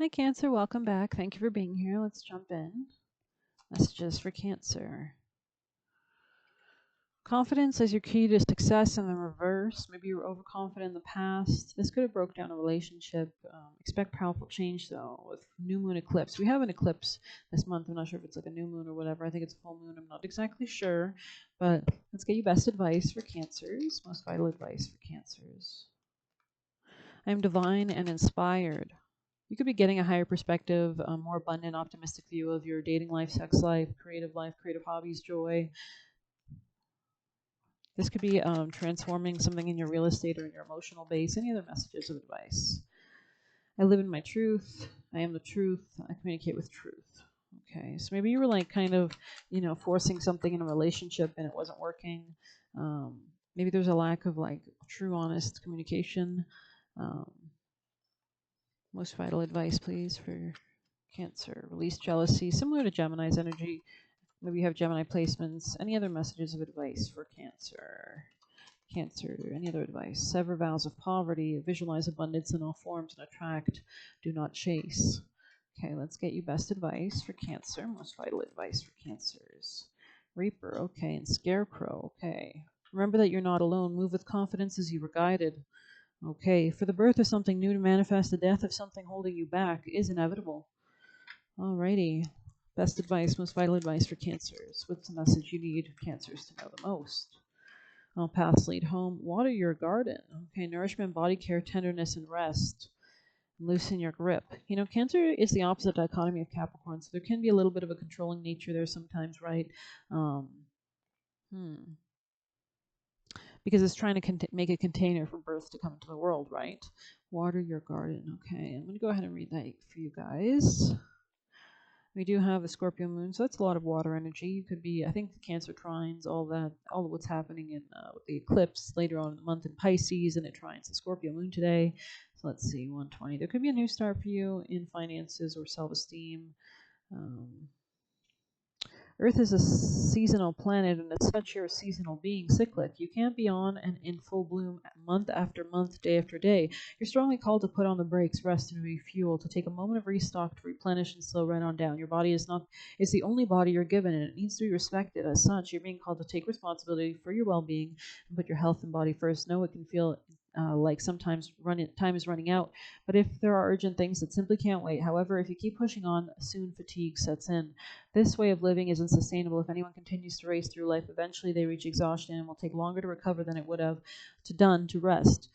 Hi, Cancer. Welcome back. Thank you for being here. Let's jump in. Messages for Cancer. Confidence is your key to success in the reverse. Maybe you were overconfident in the past. This could have broke down a relationship. Expect powerful change, though, with new moon eclipse. We have an eclipse this month. I'm not sure if it's like a new moon or whatever. I think it's full moon. I'm not exactly sure. But let's get you best advice for Cancers. Most vital advice for Cancers. I am divine and inspired. You could be getting a higher perspective, a more abundant, optimistic view of your dating life, sex life, creative hobbies, joy. This could be transforming something in your real estate or in your emotional base. Any other messages of advice? I live in my truth. I am the truth. I communicate with truth. Okay, so maybe you were like kind of, forcing something in a relationship and it wasn't working. Maybe there's a lack of like true, honest communication. Um, Most vital advice, please, for Cancer. Release jealousy, similar to Gemini's energy. Maybe you have Gemini placements. Any other messages of advice for Cancer? Cancer, any other advice? Sever vows of poverty, visualize abundance in all forms, and attract, do not chase. Okay, let's get you best advice for Cancer. Most vital advice for Cancers. Reaper, okay, and Scarecrow, okay. Remember that you're not alone. Move with confidence as you were guided. Okay, for the birth of something new to manifest, the death of something holding you back is inevitable. Alrighty. Best advice, most vital advice for Cancers. What's the message you need Cancers to know the most? All paths lead home. Water your garden. Okay, nourishment, body care, tenderness, and rest. Loosen your grip. Cancer is the opposite dichotomy of Capricorn, so there can be a little bit of a controlling nature there sometimes, right? Um, hmm. Because it's trying to make a container for birth to come into the world, right? Water your garden. Okay, I'm going to go ahead and read that for you guys. We do have the Scorpio moon, so that's a lot of water energy. You could be, I think, the Cancer trines, all that, all of what's happening in with the eclipse later on in the month in Pisces, and it trines the Scorpio moon today. So let's see, 120. There could be a new start for you in finances or self-esteem. Um, Earth is a seasonal planet, and as such, you're a seasonal being, cyclic. You can't be on and in full bloom month after month, day after day. You're strongly called to put on the brakes, rest, and refuel, to take a moment of restock, to replenish and slow right on down. Your body is the only body you're given, and it needs to be respected. As such, you're being called to take responsibility for your well-being and put your health and body first. Know it can feel like sometimes time is running out, but if there are urgent things that simply can't wait. However, if you keep pushing on, soon fatigue sets in. This way of living isn't sustainable. If anyone continues to race through life, eventually they reach exhaustion and will take longer to recover than it would have to rest.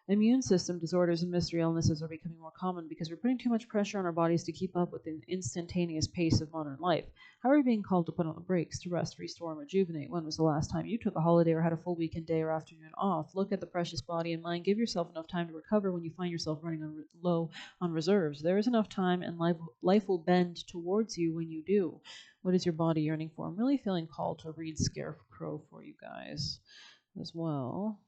Immune system disorders and mystery illnesses are becoming more common because we're putting too much pressure on our bodies to keep up with the instantaneous pace of modern life. How are you being called to put on the brakes, to rest, restore, and rejuvenate? When was the last time you took a holiday or had a full weekend day or afternoon off? Look at the precious body and mind. Give yourself enough time to recover when you find yourself running low on reserves. There is enough time, and life will bend towards you when you do. What is your body yearning for? I'm really feeling called to read Scarecrow for you guys as well.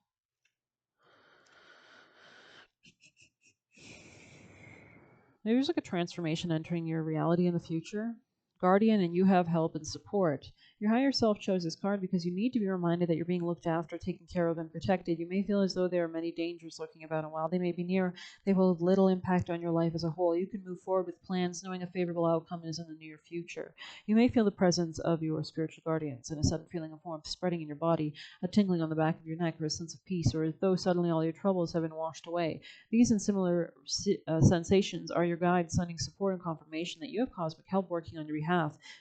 Maybe there's like a transformation entering your reality in the future. Guardian, and you have help and support. Your higher self chose this card because you need to be reminded that you're being looked after, taken care of, and protected. You may feel as though there are many dangers lurking about, and while they may be near, they will have little impact on your life as a whole. You can move forward with plans knowing a favorable outcome is in the near future. You may feel the presence of your spiritual guardians and a sudden feeling of warmth spreading in your body, a tingling on the back of your neck, or a sense of peace, or as though suddenly all your troubles have been washed away. These and similar sensations are your guides sending support and confirmation that you have cosmic help working on your behalf.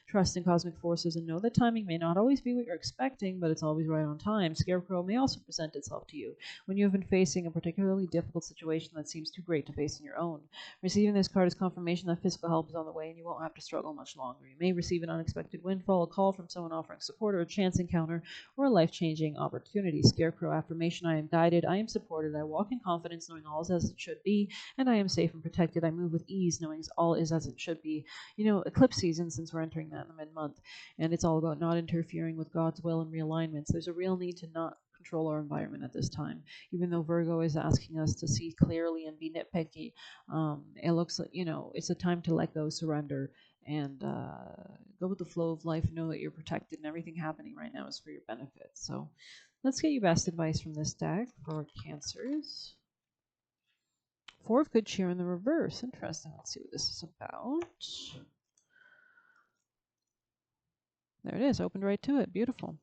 Trust in cosmic forces and know that timing may not always be what you're expecting, but it's always right on time. Scarecrow may also present itself to you when you have been facing a particularly difficult situation that seems too great to face on your own. Receiving this card is confirmation that physical help is on the way and you won't have to struggle much longer. You may receive an unexpected windfall, a call from someone offering support, or a chance encounter, or a life-changing opportunity. Scarecrow affirmation: I am guided, I am supported, I walk in confidence knowing all is as it should be, and I am safe and protected. I move with ease knowing all is as it should be. Eclipse season, since we're entering that in the mid-month, and it's all about not interfering with God's will and realignments. There's a real need to not control our environment at this time. Even though Virgo is asking us to see clearly and be nitpicky, it looks like, it's a time to let go, surrender, and go with the flow of life. Know that you're protected and everything happening right now is for your benefit. So let's get you best advice from this deck for Cancers. Four of Good Cheer in the reverse. Interesting. Let's see what this is about. There it is. Opened right to it. Beautiful.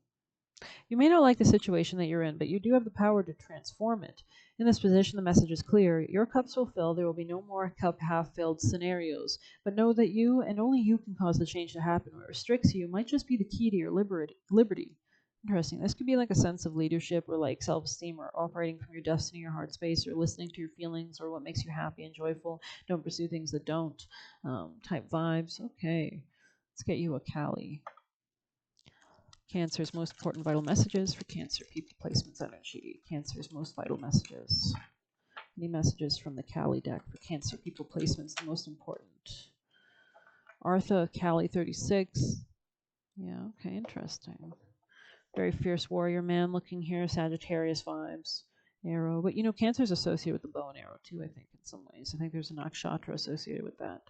You may not like the situation that you're in, but you do have the power to transform it. In this position, the message is clear. Your cups will fill. There will be no more cup half-filled scenarios. But know that you and only you can cause the change to happen. What restricts you might just be the key to your liberty. Interesting. This could be like a sense of leadership or like self-esteem or operating from your destiny or heart space or listening to your feelings or what makes you happy and joyful. Don't pursue things that don't. Type vibes. Okay. Let's get you a Kali. Cancer's most important vital messages for Cancer people placements energy. Cancer's most vital messages. Any messages from the Kali deck for Cancer people placements, the most important. Artha, Kali 36. Yeah, okay, interesting. Very fierce warrior man looking here, Sagittarius vibes. Arrow. But you know, Cancer's associated with the bow and arrow too, I think, in some ways. I think there's a nakshatra associated with that.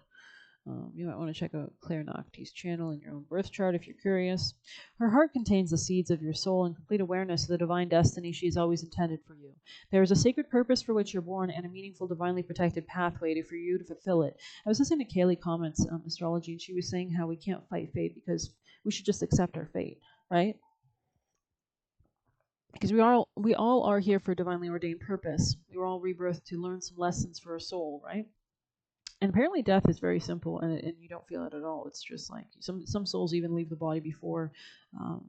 You might want to check out Claire Nocty's channel in your own birth chart if you're curious. Her heart contains the seeds of your soul and complete awareness of the divine destiny she has always intended for you. There is a sacred purpose for which you're born and a meaningful, divinely protected pathway for you to fulfill it. I was listening to Kaylee Comments Astrology, and she was saying how we can't fight fate because we should just accept our fate, right? Because we all are here for a divinely ordained purpose. We were all rebirthed to learn some lessons for our soul, right? And apparently death is very simple, and you don't feel it at all. It's just like some souls even leave the body before,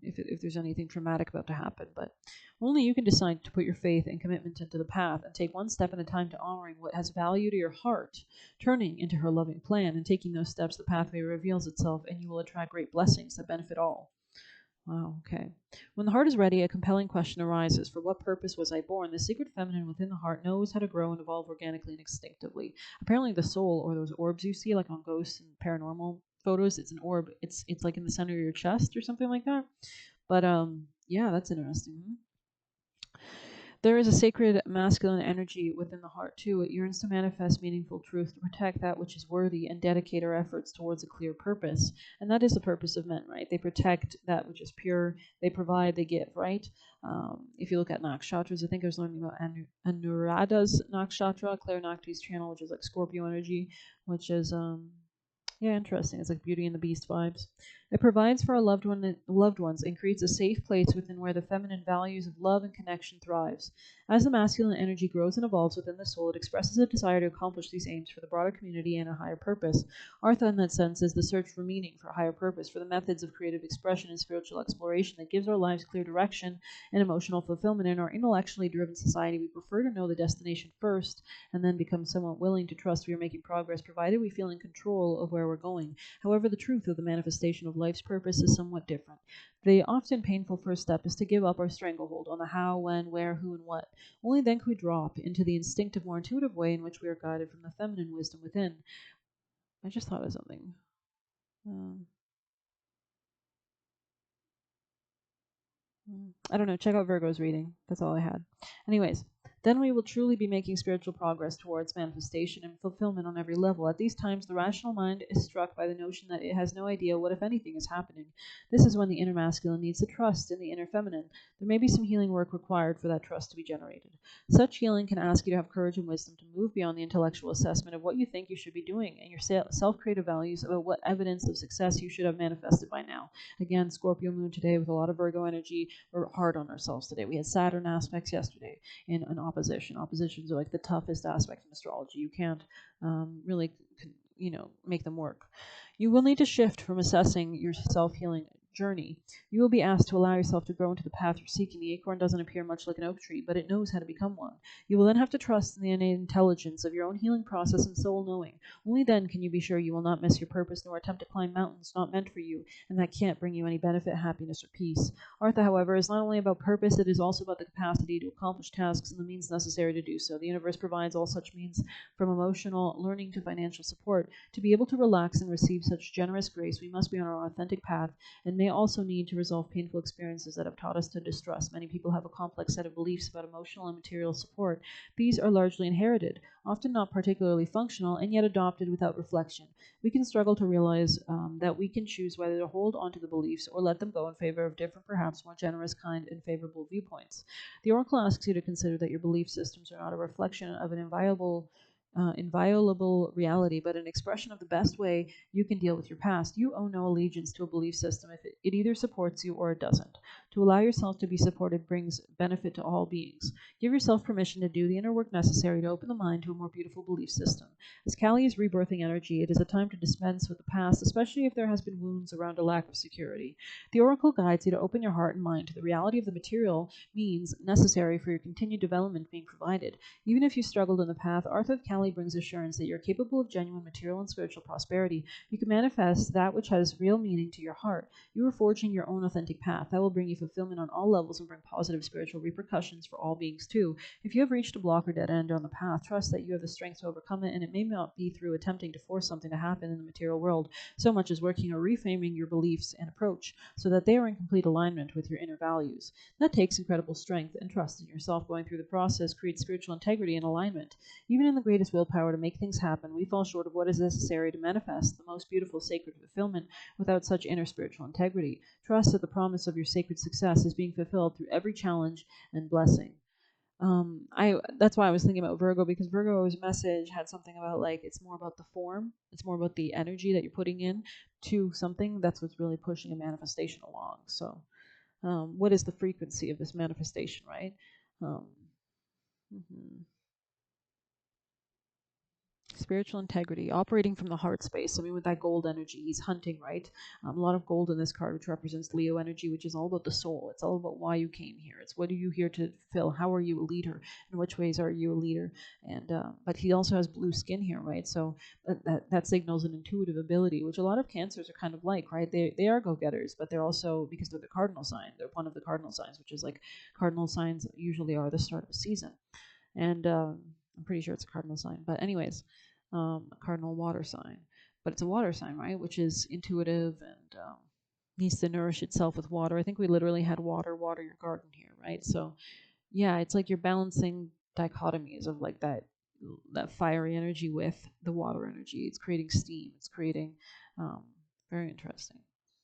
if there's anything traumatic about to happen. But only you can decide to put your faith and commitment into the path and take one step at a time to honoring what has value to your heart, turning into her loving plan, and taking those steps, the pathway reveals itself, and you will attract great blessings that benefit all. Wow, okay. When the heart is ready, a compelling question arises. For what purpose was I born? The secret feminine within the heart knows how to grow and evolve organically and instinctively. Apparently the soul, or those orbs you see like on ghosts and paranormal photos, it's an orb. It's like in the center of your chest or something like that. But yeah, that's interesting. There is a sacred masculine energy within the heart, too. It yearns to manifest meaningful truth, to protect that which is worthy, and dedicate our efforts towards a clear purpose. And that is the purpose of men, right? They protect that which is pure, they provide, they give, right? If you look at nakshatras, I think I was learning about Anuradha's nakshatra, Claire Nocty's channel, which is like Scorpio energy, which is yeah, interesting. It's like Beauty and the Beast vibes. It provides for our loved ones and creates a safe place within where the feminine values of love and connection thrives. As the masculine energy grows and evolves within the soul, it expresses a desire to accomplish these aims for the broader community and a higher purpose. Artha, in that sense, is the search for meaning, for a higher purpose, for the methods of creative expression and spiritual exploration that gives our lives clear direction and emotional fulfillment. In our intellectually driven society, we prefer to know the destination first and then become somewhat willing to trust we are making progress, provided we feel in control of where we're going. However, the truth of the manifestation of life's purpose is somewhat different. The often painful first step is to give up our stranglehold on the how, when, where, who, and what. Only then can we drop into the instinctive, more intuitive way in which we are guided from the feminine wisdom within. I just thought of something. I don't know. Check out Virgo's reading. That's all I had. Anyways, then we will truly be making spiritual progress towards manifestation and fulfillment on every level. At these times, the rational mind is struck by the notion that it has no idea what, if anything, is happening. This is when the inner masculine needs to trust in the inner feminine. There may be some healing work required for that trust to be generated. Such healing can ask you to have courage and wisdom to move beyond the intellectual assessment of what you think you should be doing and your self-creative values about what evidence of success you should have manifested by now. Again, Scorpio moon today with a lot of Virgo energy. We're hard on ourselves today. We had Saturn aspects yesterday in an opposition. Oppositions are like the toughest aspect in astrology. You can't really, make them work. You will need to shift from assessing your self-healing journey. You will be asked to allow yourself to grow into the path you're seeking. The acorn doesn't appear much like an oak tree, but it knows how to become one. You will then have to trust in the innate intelligence of your own healing process and soul knowing. Only then can you be sure you will not miss your purpose nor attempt to climb mountains not meant for you, and that can't bring you any benefit, happiness, or peace. Artha, however, is not only about purpose, it is also about the capacity to accomplish tasks and the means necessary to do so. The universe provides all such means, from emotional learning to financial support. To be able to relax and receive such generous grace, we must be on our authentic path and may also need to resolve painful experiences that have taught us to distrust. Many people have a complex set of beliefs about emotional and material support. These are largely inherited, often not particularly functional, and yet adopted without reflection. We can struggle to realize that we can choose whether to hold onto the beliefs or let them go in favor of different, perhaps more generous, kind, and favorable viewpoints. The Oracle asks you to consider that your belief systems are not a reflection of an inviolable inviolable reality, but an expression of the best way you can deal with your past. You owe no allegiance to a belief system if it either supports you or it doesn't. To allow yourself to be supported brings benefit to all beings. Give yourself permission to do the inner work necessary to open the mind to a more beautiful belief system. As Kali is rebirthing energy, it is a time to dispense with the past, especially if there has been wounds around a lack of security. The oracle guides you to open your heart and mind to the reality of the material means necessary for your continued development being provided. Even if you struggled in the path, Arthur of Kali brings assurance that you're capable of genuine material and spiritual prosperity. You can manifest that which has real meaning to your heart. You are forging your own authentic path. That will bring you fulfillment on all levels and bring positive spiritual repercussions for all beings too. If you have reached a block or dead end on the path, trust that you have the strength to overcome it, and it may not be through attempting to force something to happen in the material world, so much as working or reframing your beliefs and approach so that they are in complete alignment with your inner values. That takes incredible strength and trust in yourself. Going through the process creates spiritual integrity and alignment. Even in the greatest willpower to make things happen, we fall short of what is necessary to manifest the most beautiful sacred fulfillment without such inner spiritual integrity. Trust that the promise of your sacred success is being fulfilled through every challenge and blessing. I That's why I was thinking about Virgo, because Virgo's message had something about like it's more about the form, it's more about the energy that you're putting in to something. That's what's really pushing a manifestation along. So, what is the frequency of this manifestation, right? Um, mhm. Spiritual integrity, operating from the heart space. I mean, with that gold energy, he's hunting, right? A lot of gold in this card, which represents Leo energy, which is all about the soul. It's all about why you came here. It's what are you here to fulfill? How are you a leader? In which ways are you a leader? And but he also has blue skin here, right? So that signals an intuitive ability, which a lot of Cancers are kind of like, right? They are go-getters, but they're also, because they're the cardinal sign. They're one of the cardinal signs, which is like cardinal signs usually are the start of a season. And I'm pretty sure it's a cardinal sign. But anyways, a cardinal water sign. But it's a water sign, right? Which is intuitive and needs to nourish itself with water. I think we literally had water your garden here, right? So yeah, it's like you're balancing dichotomies of like that fiery energy with the water energy. It's creating steam. It's creating um, very interesting.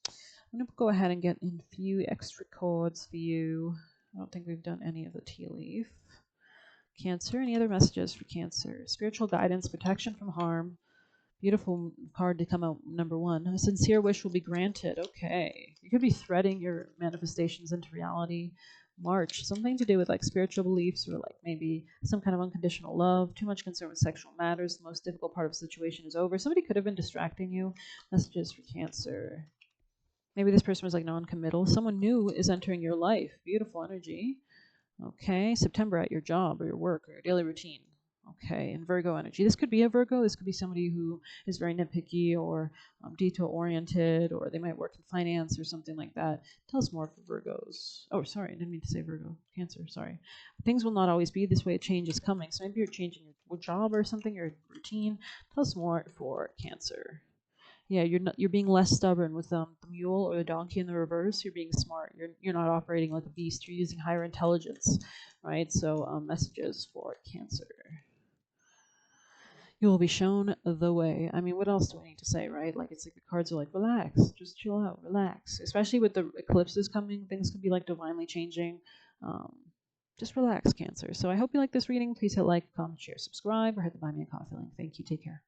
I'm gonna go ahead and get in a few extra cards for you. I don't think we've done any of the tea leaf. Cancer. Any other messages for Cancer? Spiritual guidance, protection from harm. Beautiful card to come out number one. A sincere wish will be granted. Okay. You could be threading your manifestations into reality. March. Something to do with like spiritual beliefs or like maybe some kind of unconditional love. Too much concern with sexual matters. The most difficult part of the situation is over. Somebody could have been distracting you. Messages for Cancer. Maybe this person was like non-committal. Someone new is entering your life. Beautiful energy. Okay, September at your job or your work or your daily routine. Okay, and Virgo energy. This could be a Virgo. This could be somebody who is very nitpicky or detail oriented, or they might work in finance or something like that. Tell us more for Virgos. Oh, sorry, I didn't mean to say Virgo. Cancer, sorry. Things will not always be this way. A change is coming. So maybe you're changing your job or something, your routine. Tell us more for Cancer. Yeah, you're being less stubborn with the mule or the donkey in the reverse. You're being smart. You're not operating like a beast. You're using higher intelligence, right? So messages for Cancer. You will be shown the way. I mean, what else do I need to say, right? Like it's like the cards are like relax, just chill out, relax. Especially with the eclipses coming, things can be like divinely changing. Um, just relax, Cancer. So I hope you like this reading. Please hit like, comment, share, subscribe, or hit the buy me a coffee link. Thank you. Take care.